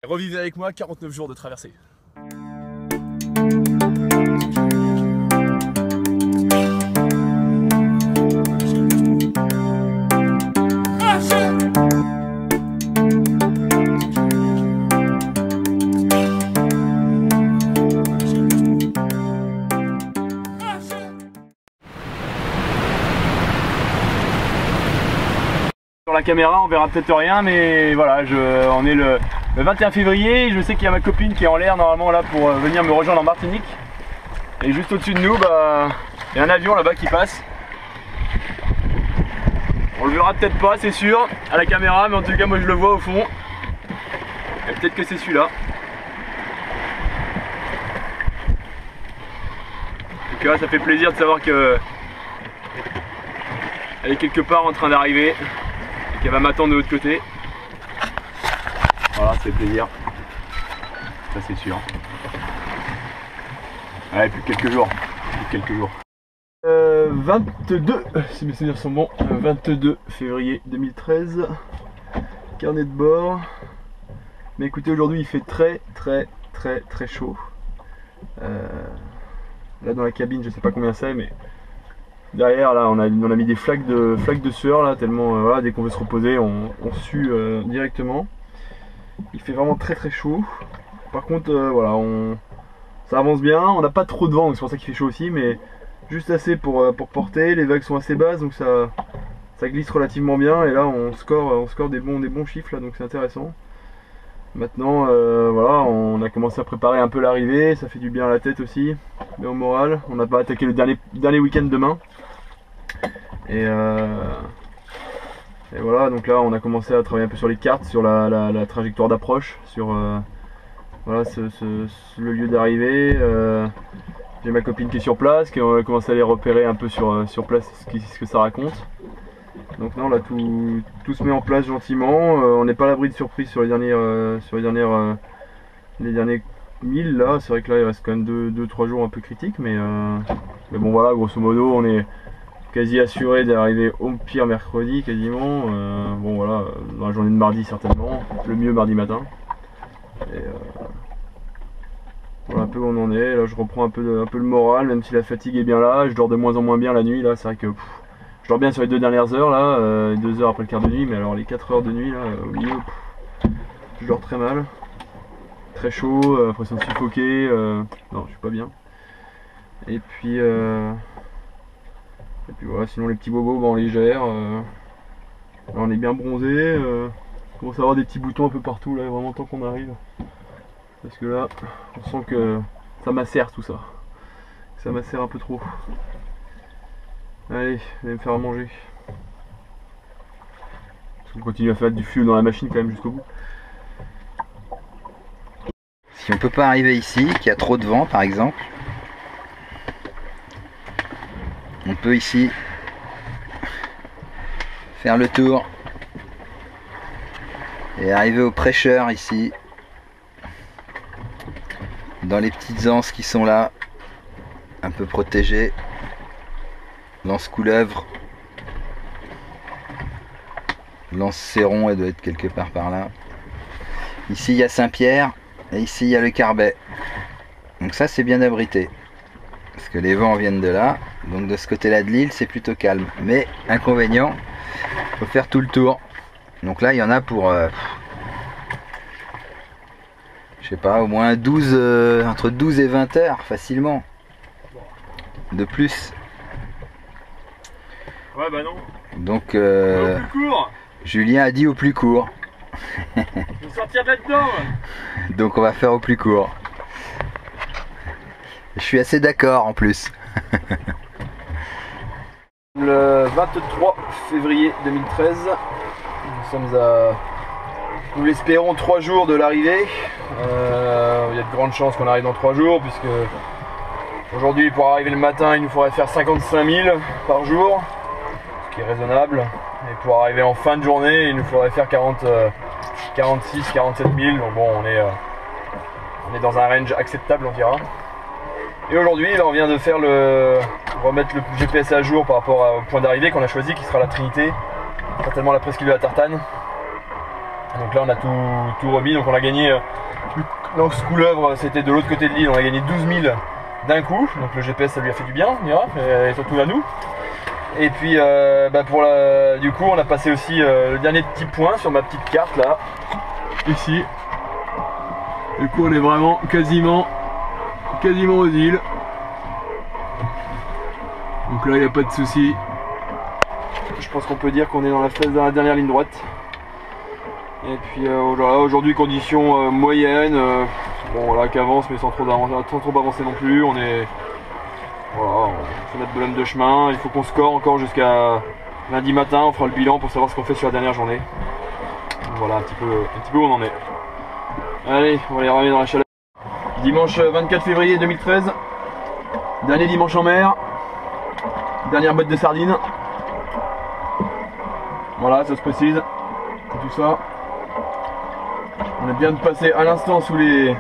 Revivez avec moi 49 jours de traversée. Sur la caméra on verra peut-être rien, mais voilà, on est le 21 février, je sais qu'il y a ma copine qui est en l'air normalement là pour venir me rejoindre en Martinique. Et juste au-dessus de nous, il y a un avion là-bas qui passe. On le verra peut-être pas, c'est sûr, à la caméra, mais en tout cas moi je le vois au fond. Et peut-être que c'est celui-là. En tout cas ça fait plaisir de savoir que elle est quelque part en train d'arriver. Qu'elle va m'attendre de l'autre côté. Voilà, c'est plaisir. Ça c'est sûr. Allez, plus que quelques jours. 22, si mes souvenirs sont bons, 22 février 2013. Carnet de bord. Mais écoutez, aujourd'hui il fait très chaud. Là dans la cabine, je sais pas combien c'est, mais derrière là on a mis des flaques de sueur là, tellement voilà, dès qu'on veut se reposer on sue directement. Il fait vraiment très chaud. Par contre voilà, ça avance bien, on n'a pas trop de vent donc c'est pour ça qu'il fait chaud aussi, mais juste assez pour porter. Les vagues sont assez basses donc ça glisse relativement bien, et là on score des bons chiffres là, donc c'est intéressant. Maintenant voilà, on a commencé à préparer un peu l'arrivée, ça fait du bien à la tête aussi, mais au moral. On n'a pas attaqué le dernier week-end demain. Et voilà, donc là on a commencé à travailler un peu sur les cartes, sur la trajectoire d'approche, sur voilà, le lieu d'arrivée. J'ai ma copine qui est sur place, qui a commencé à les repérer un peu sur place, ce que ça raconte. Donc non, là tout se met en place gentiment. On n'est pas à l'abri de surprises sur les derniers 1000 là. C'est vrai que là il reste quand même 2-3 jours un peu critiques, mais bon voilà, grosso modo on est quasi assuré d'arriver au pire mercredi quasiment. Bon voilà, dans la journée de mardi certainement, le mieux mardi matin. Et voilà un peu où on en est. Là je reprends un peu le moral, même si la fatigue est bien là. Je dors de moins en moins bien la nuit là, c'est vrai que je dors bien sur les 2 dernières heures là, 2 heures après le quart de nuit, mais alors les 4 heures de nuit là au milieu, je dors très mal. Très chaud, impression de suffoquer, non je suis pas bien. Et puis voilà, sinon les petits bobos on les gère. Là on est bien bronzé, on commence à avoir des petits boutons un peu partout là, vraiment tant qu'on arrive. Parce que là on sent que ça macère tout ça. Ça macère un peu trop. Allez, je vais me faire à manger. On continue à faire du feu dans la machine quand même jusqu'au bout. Si on peut pas arriver ici, qu'il y a trop de vent par exemple, on peut ici faire le tour et arriver au prêcheur ici, dans les petites anses qui sont là, un peu protégées. Lance couleuvre, lance Céron, elle doit être quelque part par là. Ici il y a Saint-Pierre et ici il y a le Carbet. Donc ça c'est bien abrité parce que les vents viennent de là, donc de ce côté là de l'île c'est plutôt calme. Mais inconvénient, il faut faire tout le tour. Donc là il y en a pour je sais pas, au moins 12 entre 12 et 20 heures facilement de plus. Ouais bah non. Donc au plus court. Julien a dit au plus court. Faut sortir de là-dedans. Donc on va faire au plus court. Je suis assez d'accord en plus. Le 23 février 2013, nous sommes à, nous l'espérons, 3 jours de l'arrivée. Il y a de grandes chances qu'on arrive dans 3 jours, puisque aujourd'hui pour arriver le matin il nous faudrait faire 55 000 par jour, ce qui est raisonnable. Et pour arriver en fin de journée il nous faudrait faire 46, 47 000, donc bon on est dans un range acceptable on dira. Et aujourd'hui on vient de faire remettre le GPS à jour par rapport au point d'arrivée qu'on a choisi, qui sera la Trinité, certainement la presqu'île de la Tartane. Donc là on a tout remis, donc on a gagné, l'anse couleuvre c'était de l'autre côté de l'île, on a gagné 12 000 d'un coup, donc le GPS ça lui a fait du bien, on dira, et surtout à nous. Et puis du coup on a passé aussi le dernier petit point sur ma petite carte là, ici. Du coup on est vraiment quasiment aux îles. Donc là il n'y a pas de souci. Je pense qu'on peut dire qu'on est dans la dernière ligne droite. Et puis aujourd'hui conditions moyennes, bon là qui avance mais sans trop avancer non plus. On est voilà, on fait notre bonhomme de chemin. Il faut qu'on score encore jusqu'à lundi matin. On fera le bilan pour savoir ce qu'on fait sur la dernière journée. Donc voilà un petit peu où on en est. Allez, on va aller ramener dans la chaleur. Dimanche 24 février 2013, dernier dimanche en mer, dernière boîte de sardines. Voilà, ça se précise, tout ça. On vient de passer à l'instant sous les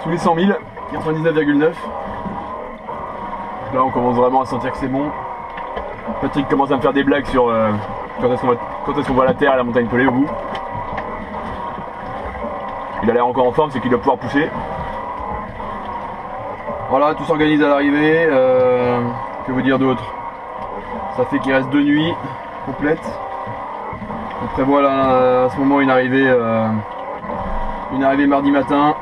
100 000, 99,9. Là on commence vraiment à sentir que c'est bon. Patrick commence à me faire des blagues sur quand est-ce qu'on va à la terre et la montagne pelée au bout. Il a l'air encore en forme, c'est qu'il va pouvoir pousser. Voilà, tout s'organise à l'arrivée. Que vous dire d'autre? Ça fait qu'il reste 2 nuits complètes. On prévoit là, à ce moment une arrivée mardi matin,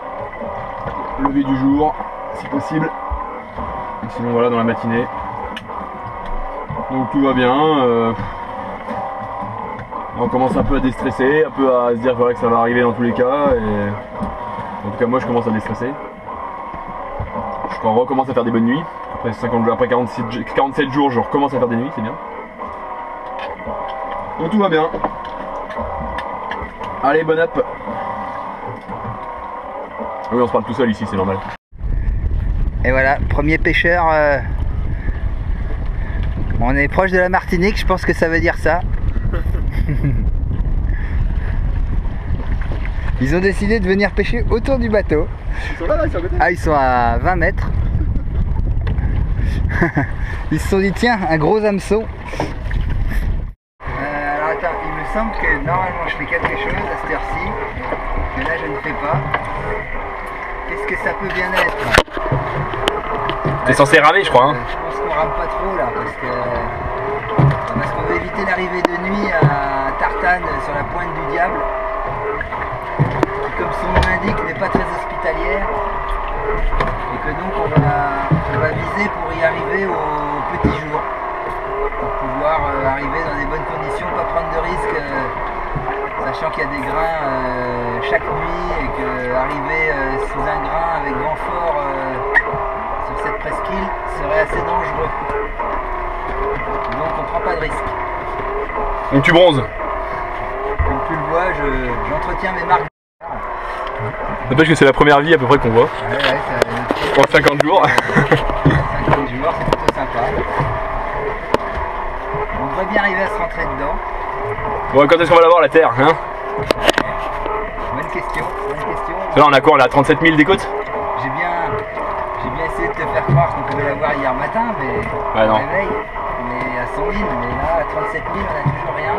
lever du jour si possible. Et sinon voilà dans la matinée. Donc tout va bien. On commence un peu à déstresser, un peu à se dire voilà, que ça va arriver dans tous les cas. Et en tout cas moi je commence à déstresser. Je recommence à faire des bonnes nuits. Après 47 jours je recommence à faire des nuits, c'est bien. Donc tout va bien. Allez, bon app. Oui on se parle tout seul ici, c'est normal. Et voilà, premier pêcheur. On est proche de la Martinique, je pense que ça veut dire ça. Ils ont décidé de venir pêcher autour du bateau. Ils sont là, ils sont à côté. Ah, ils sont à 20 mètres. Ils se sont dit tiens, un gros hameçon. Alors attends, il me semble que normalement je fais quelque chose à cette heure-ci, que là je ne fais pas. Qu'est-ce que ça peut bien être? T'es censé ramer je crois hein. Je pense qu'on rame pas trop là parce qu'on veut éviter l'arrivée de nuit à Tartane sur la pointe du diable, qui comme son nom l'indique n'est pas très hospitalière, et que donc on va viser pour y arriver au petit jour, pour pouvoir arriver dans des bonnes conditions, pas prendre de risques, sachant qu'il y a des grains chaque nuit et que arriver sous un grain avec vent fort sur cette presqu'île serait assez dangereux. Donc on prend pas de risque. Donc tu bronzes. Comme tu le vois, j'entretiens mes marques. N'empêche que c'est la première vie à peu près qu'on voit. Ouais, pour 50 jours. 50 jours, c'est plutôt sympa. On devrait bien arriver à se rentrer dedans. Bon, quand est-ce qu'on va l'avoir la terre hein? Bonne question, bonne question. Là on a quoi? On a 37 000 des côtes? J'ai bien essayé de te faire croire qu'on pouvait l'avoir hier matin, mais au réveil, on est à 100 000, mais là à 37 000 on n'a toujours rien.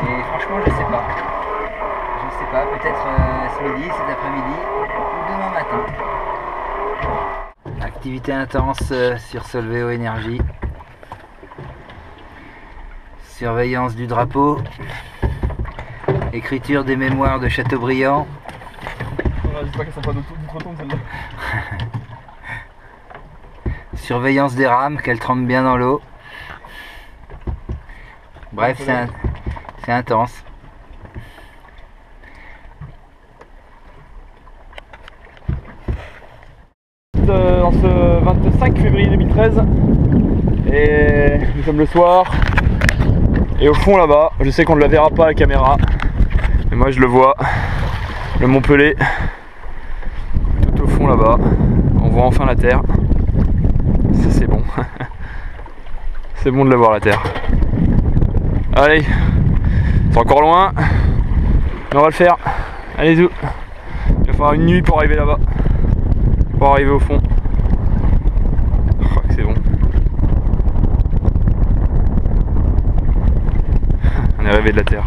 Et franchement je sais pas. Je sais pas, peut-être ce midi, cet après-midi ou demain matin. Activité intense sur Solveo Énergie. Surveillance du drapeau. Écriture des mémoires de Chateaubriand. J'espère qu'elles sont pas trop tombes celle-là. Surveillance des rames, qu'elles trempent bien dans l'eau. Bref, c'est intense. En ce 25 février 2013, et nous sommes le soir, et au fond là-bas, je sais qu'on ne la verra pas à la caméra, mais moi je le vois, le Mont Pelé, tout au fond là-bas, on voit enfin la terre, ça c'est bon, c'est bon de la voir la terre. Allez, c'est encore loin, mais on va le faire, allez-y, il va falloir une nuit pour arriver là-bas. Pour arriver au fond. Oh, c'est bon. On est arrivé de la terre.